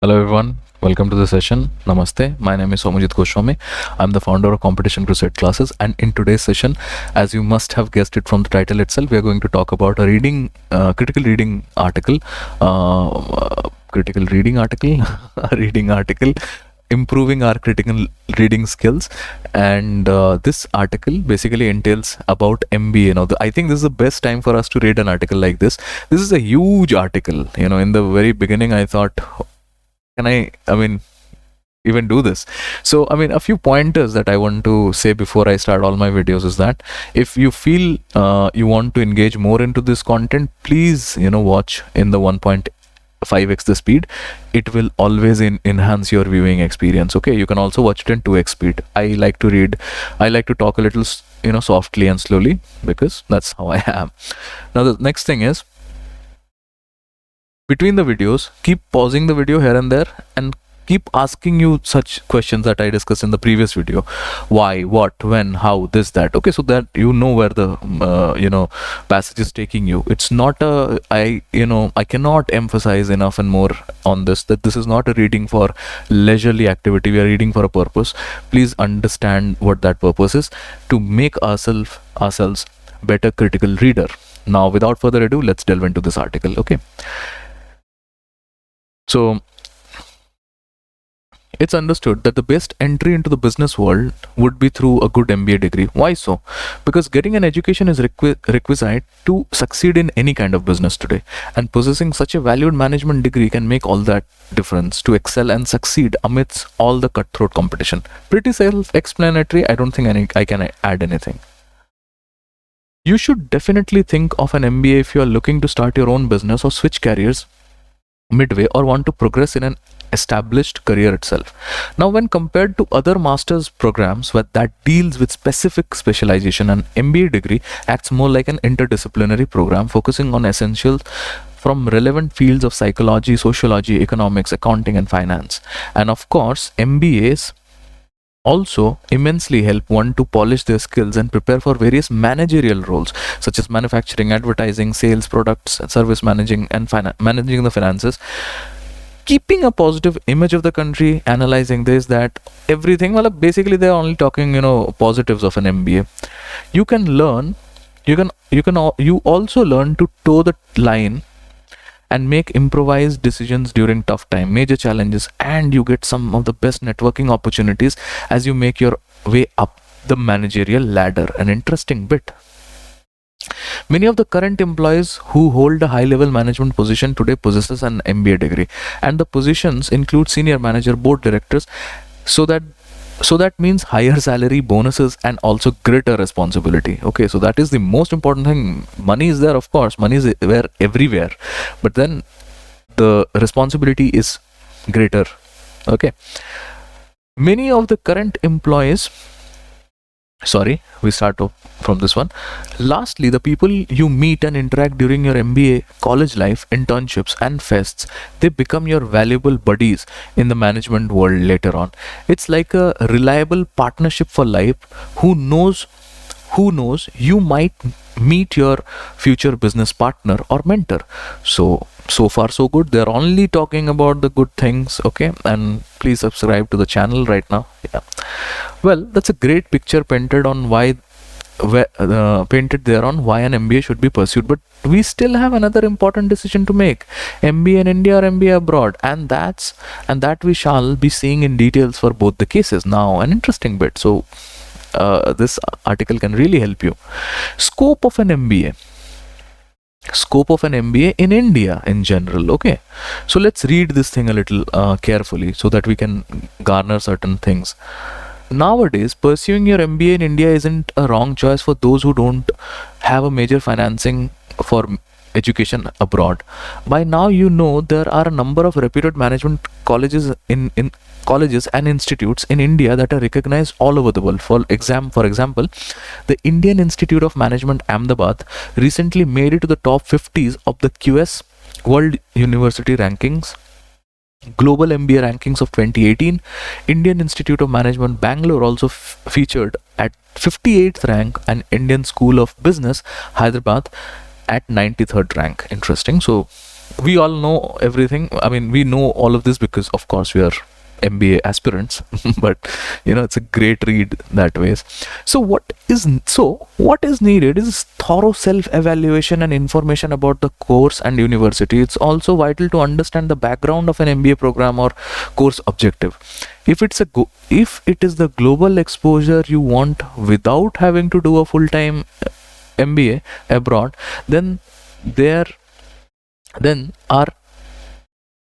Hello everyone, welcome to the session. Namaste. My name is Somajit Goswami. I'm the founder of Competition Crusade Classes, and in today's session, as you must have guessed it from the title itself, we are going to talk about a critical reading article, critical reading article, a reading article, improving our critical reading skills. And this article basically entails about MBA. I think this is the best time for us to read an article like this. This is a huge article. In the very beginning, I thought, can I even do this? So, a few pointers that I want to say before I start all my videos is that if you feel you want to engage more into this content, please, watch in the 1.5x the speed. It will always enhance your viewing experience. Okay, you can also watch it in 2x speed. I like to talk a little, softly and slowly, because that's how I am. Now, the next thing is, between the videos, keep pausing the video here and there and keep asking you such questions that I discussed in the previous video. Why, what, when, how, this, that. Okay, so that you know where the passage is taking you. It's not I cannot emphasize enough and more on this, that this is not a reading for leisurely activity. We are reading for a purpose. Please understand what that purpose is, to make ourselves better critical reader. Now, without further ado, let's delve into this article. Okay. So, it's understood that the best entry into the business world would be through a good MBA degree. Why so? Because getting an education is requisite to succeed in any kind of business today, and possessing such a valued management degree can make all that difference to excel and succeed amidst all the cutthroat competition. Pretty self-explanatory. I don't think I can add anything. You should definitely think of an MBA if you are looking to start your own business or switch careers midway, or want to progress in an established career itself. Now, when compared to other master's programs that deals with specific specialization, an MBA degree acts more like an interdisciplinary program focusing on essentials from relevant fields of psychology, sociology, economics, accounting, and finance. And of course, MBAs also immensely help one to polish their skills and prepare for various managerial roles such as manufacturing, advertising, sales, products, service managing, and managing the finances, keeping a positive image of the country, analyzing this, that, everything. Well, basically they're only talking positives of an MBA. You also learn to toe the line and make improvised decisions during tough time, major challenges, and you get some of the best networking opportunities as you make your way up the managerial ladder. An interesting bit. Many of the current employees who hold a high level management position today possesses an MBA degree, and the positions include senior manager, board directors. So that means higher salary, bonuses, and also greater responsibility. Okay, so that is the most important thing. Money is there, of course, money is there everywhere, but then the responsibility is greater. Okay, many of the current employees, sorry, we start off from this one. Lastly, the people you meet and interact during your MBA college life, internships, and fests, they become your valuable buddies in the management world later on. It's like a reliable partnership for life. Who knows, you might meet your future business partner or mentor. So far so good. They're only talking about the good things. Okay, and please subscribe to the channel right now. Yeah, well, that's a great picture painted on painted there on why an MBA should be pursued. But we still have another important decision to make: MBA in India or MBA abroad, and that we shall be seeing in details for both the cases. Now, an interesting bit. So this article can really help you. Scope of an MBA in India in general. Okay, so let's read this thing a little carefully so that we can garner certain things. Nowadays, pursuing your MBA in India isn't a wrong choice for those who don't have a major financing for education abroad. By now, there are a number of reputed management colleges in colleges and institutes in India that are recognized all over the world. For example, the Indian Institute of Management Ahmedabad recently made it to the top 50s of the QS World University Rankings, Global MBA Rankings of 2018. Indian Institute of Management Bangalore also featured at 58th rank, and Indian School of Business Hyderabad at 93rd rank. Interesting. So we all know everything. I mean, we know all of this because, of course, we are MBA aspirants, but it's a great read that ways. So what is needed is thorough self-evaluation and information about the course and university. It's also vital to understand the background of an MBA program or course objective. If it is the global exposure you want without having to do a full-time MBA abroad, then there then are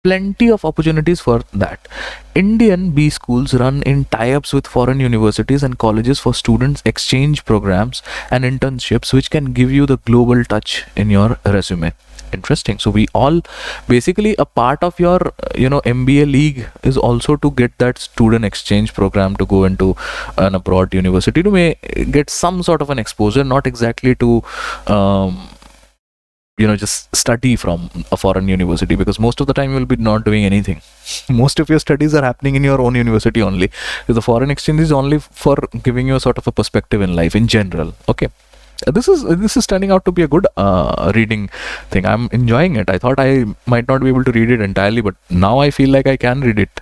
plenty of opportunities for that. Indian B schools run in tie-ups with foreign universities and colleges for students exchange programs and internships, which can give you the global touch in your resume. Interesting. So we all, basically, a part of your MBA league is also to get that student exchange program, to go into an abroad university, to may get some sort of an exposure, not exactly to just study from a foreign university, because most of the time you will be not doing anything. Most of your studies are happening in your own university only. The foreign exchange is only for giving you a sort of a perspective in life in general. Okay. This is turning out to be a good reading thing. I'm enjoying it. I thought I might not be able to read it entirely, but now I feel like I can read it.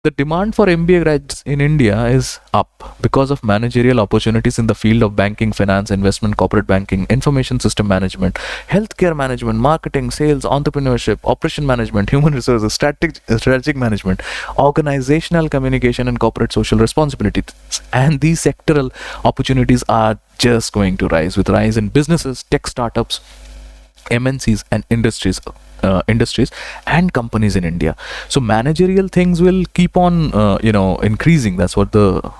The demand for MBA grads in India is up because of managerial opportunities in the field of banking, finance, investment, corporate banking, information system management, healthcare management, marketing, sales, entrepreneurship, operation management, human resources, strategic management, organizational communication, and corporate social responsibility. And these sectoral opportunities are just going to rise with rise in businesses, tech startups, MNCs, and industries and companies in India. So managerial things will keep on increasing. That's what the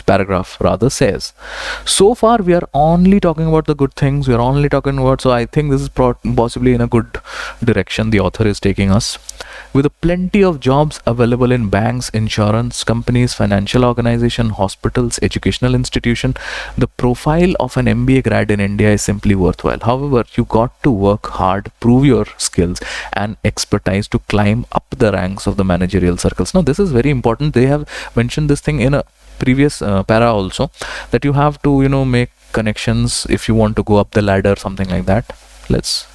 paragraph rather says. So far we are only talking about the good things. We are only talking about, so I think this is possibly in a good direction the author is taking us. With plenty of jobs available in banks, insurance companies, financial organization, hospitals, educational institution, the profile of an MBA grad in India is simply worthwhile. However, you got to work hard, prove your skills and expertise to climb up the ranks of the managerial circles. Now, this is very important. They have mentioned this thing in a previous para also, that you have to make connections if you want to go up the ladder, something like that. Let's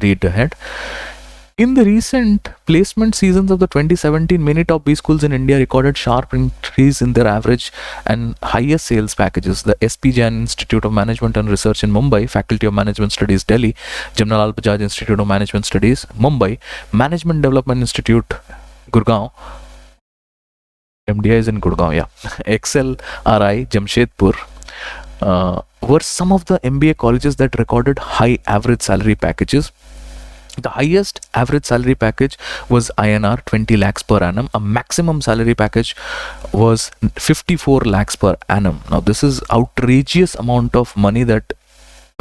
read ahead. In the recent placement seasons of the 2017, many top B schools in India recorded sharp increase in their average and highest sales packages. The SP Jain Institute of Management and Research in Mumbai, Faculty of Management Studies Delhi, Jamnalal Bajaj Institute of Management Studies Mumbai, Management Development Institute Gurgaon, MDI is in Gurgaon, yeah, XLRI Jamshedpur, were some of the MBA colleges that recorded high average salary packages. The highest average salary package was INR 20 lakhs per annum. A maximum salary package was 54 lakhs per annum. Now, this is outrageous amount of money that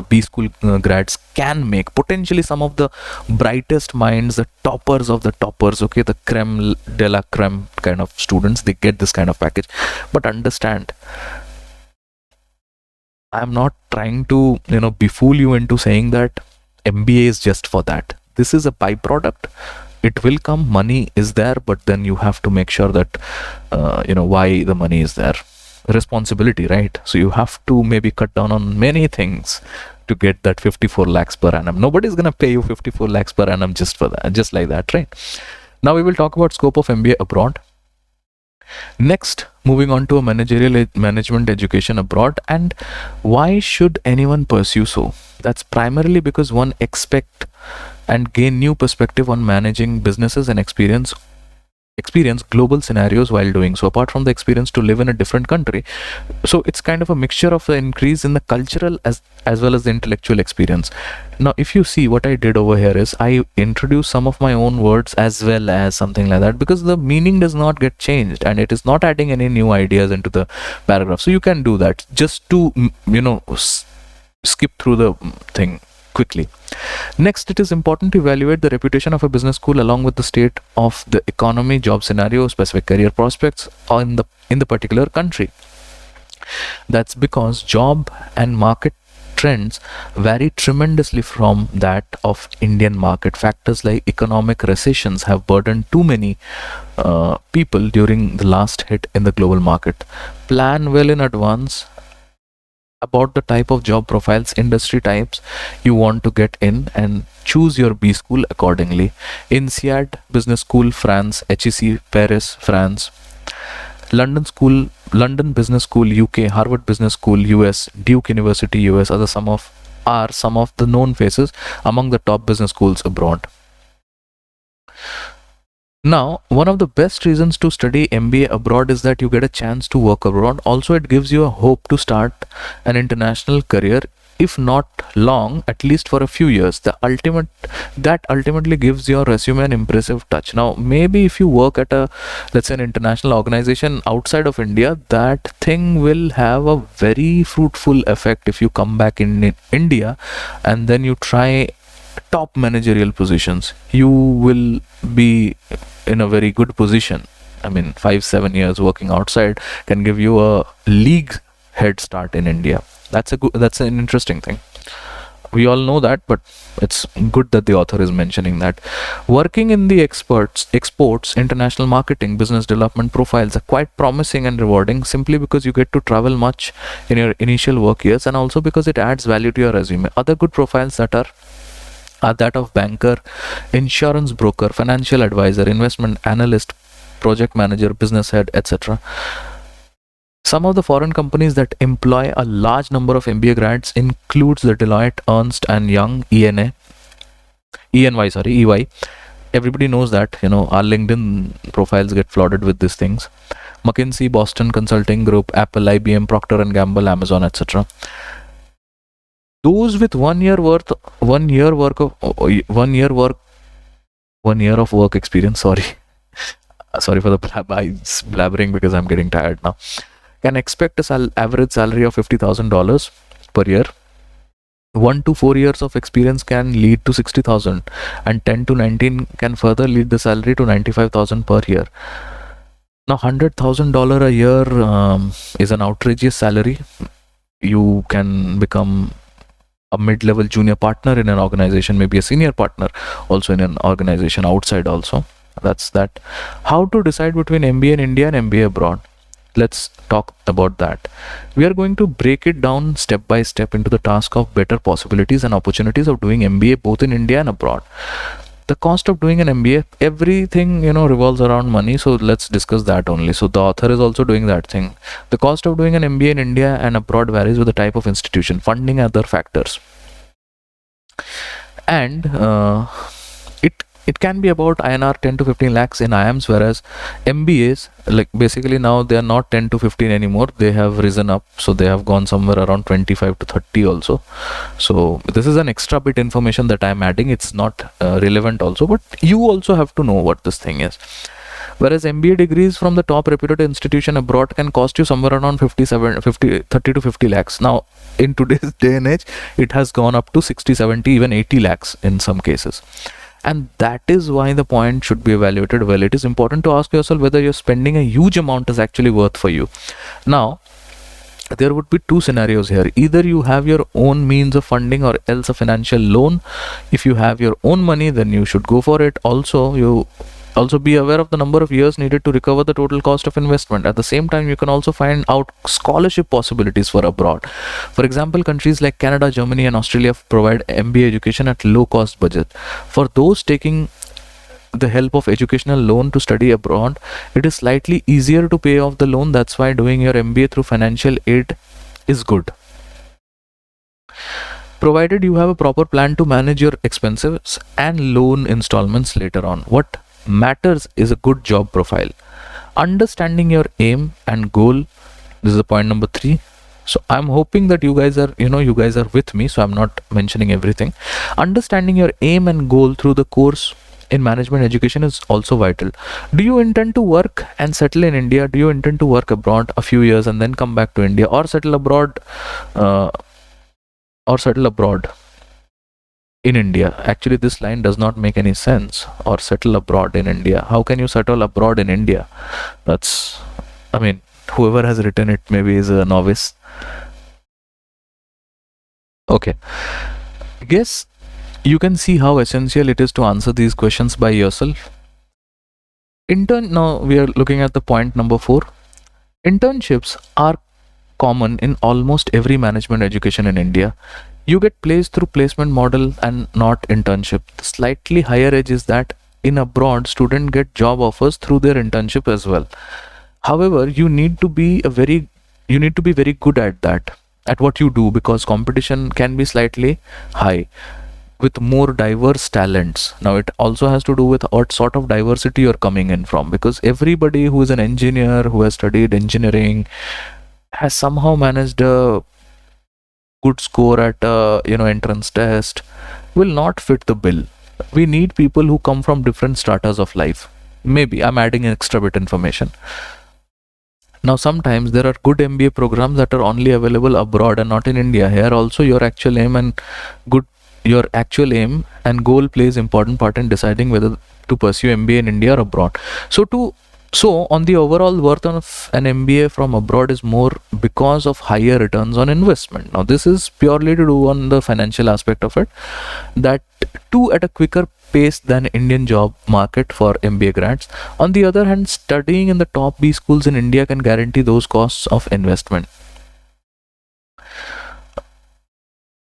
B school grads can make. Potentially some of the brightest minds, the toppers of the toppers, okay, the creme de la creme kind of students, they get this kind of package. But understand, I'm not trying to, befool you into saying that MBA is just for that. This is a byproduct. It will come, money is there, but then you have to make sure that, why the money is there. Responsibility, right? So you have to maybe cut down on many things to get that 54 lakhs per annum. Nobody's going to pay you 54 lakhs per annum just for that, just like that, right? Now we will talk about scope of MBA abroad. Next, moving on to a management education abroad, and why should anyone pursue so? That's primarily because one expect and gain new perspective on managing businesses and experience global scenarios while doing so, apart from the experience to live in a different country. So it's kind of a mixture of the increase in the cultural as well as the intellectual experience. Now, if you see what I did over here is I introduced some of my own words as well as something like that, because the meaning does not get changed and it is not adding any new ideas into the paragraph. So you can do that just to skip through the thing quickly. Next, it is important to evaluate the reputation of a business school along with the state of the economy, job scenario, specific career prospects in the particular country. That's because job and market trends vary tremendously from that of Indian market. Factors like economic recessions have burdened too many people during the last hit in the global market. Plan well in advance about the type of job profiles, industry types you want to get in, and choose your B school accordingly. INSEAD Business School, France; HEC, Paris, France; London School, London Business School, UK; Harvard Business School, US; Duke University, US are some of the known faces among the top business schools abroad. Now, one of the best reasons to study MBA abroad is that you get a chance to work abroad. Also, it gives you a hope to start an international career, if not long, at least for a few years. That ultimately gives your resume an impressive touch. Now, maybe if you work at a, let's say, an international organization outside of India, that thing will have a very fruitful effect if you come back in India and then you try top managerial positions. You will be in a very good position. I mean, 5-7 years working outside can give you a league head start in India. That's an interesting thing. We all know that, but it's good that the author is mentioning that. Working in the exports, international marketing, business development profiles are quite promising and rewarding, simply because you get to travel much in your initial work years, and also because it adds value to your resume. Other good profiles that are that of banker, insurance broker, financial advisor, investment analyst, project manager, business head, etc. Some of the foreign companies that employ a large number of MBA grads includes the Deloitte, Ernst and Young, EY. Everybody knows that, our LinkedIn profiles get flooded with these things. McKinsey, Boston Consulting Group, Apple, IBM, Procter and Gamble, Amazon, etc. Those with 1 year of work experience. Sorry for the blabbering, because I'm getting tired now. Can expect a average salary of $50,000 per year. 1 to 4 years of experience can lead to 60,000, and 10 to 19 can further lead the salary to 95,000 per year. Now, $100,000 a year is an outrageous salary. You can become a mid-level junior partner in an organization, maybe a senior partner also in an organization outside also. That's that. How to decide between MBA in India and MBA abroad? Let's talk about that. We are going to break it down step by step into the task of better possibilities and opportunities of doing MBA both in India and abroad. The cost of doing an MBA, everything revolves around money, so let's discuss that only. So the author is also doing that thing. The cost of doing an MBA in India and abroad varies with the type of institution, funding, and other factors. And it can be about INR 10 to 15 lakhs in IIMs, whereas MBAs, like, basically now they are not 10 to 15 anymore. They have risen up, so they have gone somewhere around 25 to 30 also. So this is an extra bit information that I am adding. It's not relevant also, but you also have to know what this thing is. Whereas MBA degrees from the top reputed institution abroad can cost you somewhere around 30 to 50 lakhs. Now, in today's day and age, it has gone up to 60, 70, even 80 lakhs in some cases. And that is why the point should be evaluated well. It is important to ask yourself whether you're spending a huge amount is actually worth for you. Now, there would be two scenarios here. Either you have your own means of funding, or else a financial loan. If you have your own money, then you should go for it. Also be aware of the number of years needed to recover the total cost of investment. At the same time, you can also find out scholarship possibilities for abroad. For example, countries like Canada, Germany and Australia provide MBA education at low cost budget. For those taking the help of educational loan to study abroad, it is slightly easier to pay off the loan. That's why doing your MBA through financial aid is good, provided you have a proper plan to manage your expenses and loan installments later on. What matters is a good job profile. Understanding your aim and goal. This is the point number 3. So I'm hoping that you guys are with me, so I'm not mentioning everything. Understanding your aim and goal through the course in management education is also vital. Do you intend to work and settle in India? Do you intend to work abroad a few years and then come back to India, or settle abroad in India? Actually, this line does not make any sense. Or settle abroad in India. How can you settle abroad in India? Whoever has written it maybe is a novice. Okay. I guess you can see how essential it is to answer these questions by yourself. Now we are looking at the point number 4. Internships are common in almost every management education in India. You get placed through placement model and not internship. The slightly higher edge is that in abroad, students get job offers through their internship as well. However, you need to be very good at that, at what you do, because competition can be slightly high with more diverse talents. Now it also has to do with what sort of diversity you're coming in from, because everybody who is an engineer, who has studied engineering, has somehow managed a good score at a entrance test, will not fit the bill. We need people who come from different stratas of life. Maybe I'm adding an extra bit information. Now sometimes there are good MBA programs that are only available abroad and not in India. Here also good your actual aim and goal plays important part in deciding whether to pursue MBA in India or abroad. So on the overall worth of an MBA from abroad is more because of higher returns on investment. Now this is purely to do on the financial aspect of it, that too at a quicker pace than Indian job market for MBA grads. On the other hand, studying in the top B schools in India can guarantee those costs of investment.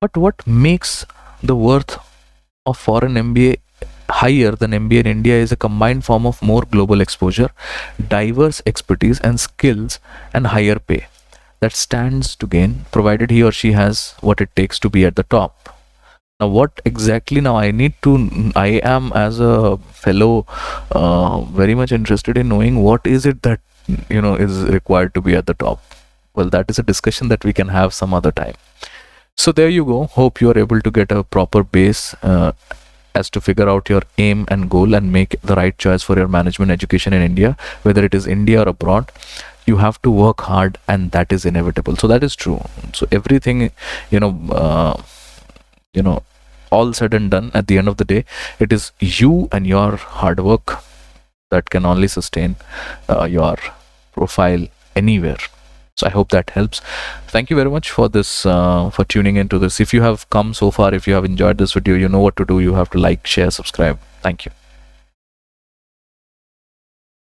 But what makes the worth of foreign MBA higher than MBA in India is a combined form of more global exposure, diverse expertise and skills, and higher pay that stands to gain, provided he or she has what it takes to be at the top. Now what exactly, now I am as a fellow very much interested in knowing what is it that is required to be at the top. Well, that is a discussion that we can have some other time. So there you go. Hope you are able to get a proper base as to figure out your aim and goal and make the right choice for your management education in India, whether it is India or abroad. You have to work hard, and that is inevitable. So that is true. So everything, all said and done, at the end of the day, it is you and your hard work that can only sustain your profile anywhere. So I hope that helps. Thank you very much for this, for tuning into this. If you have come so far, if you have enjoyed this video, you know what to do. You have to like, share, subscribe. Thank you.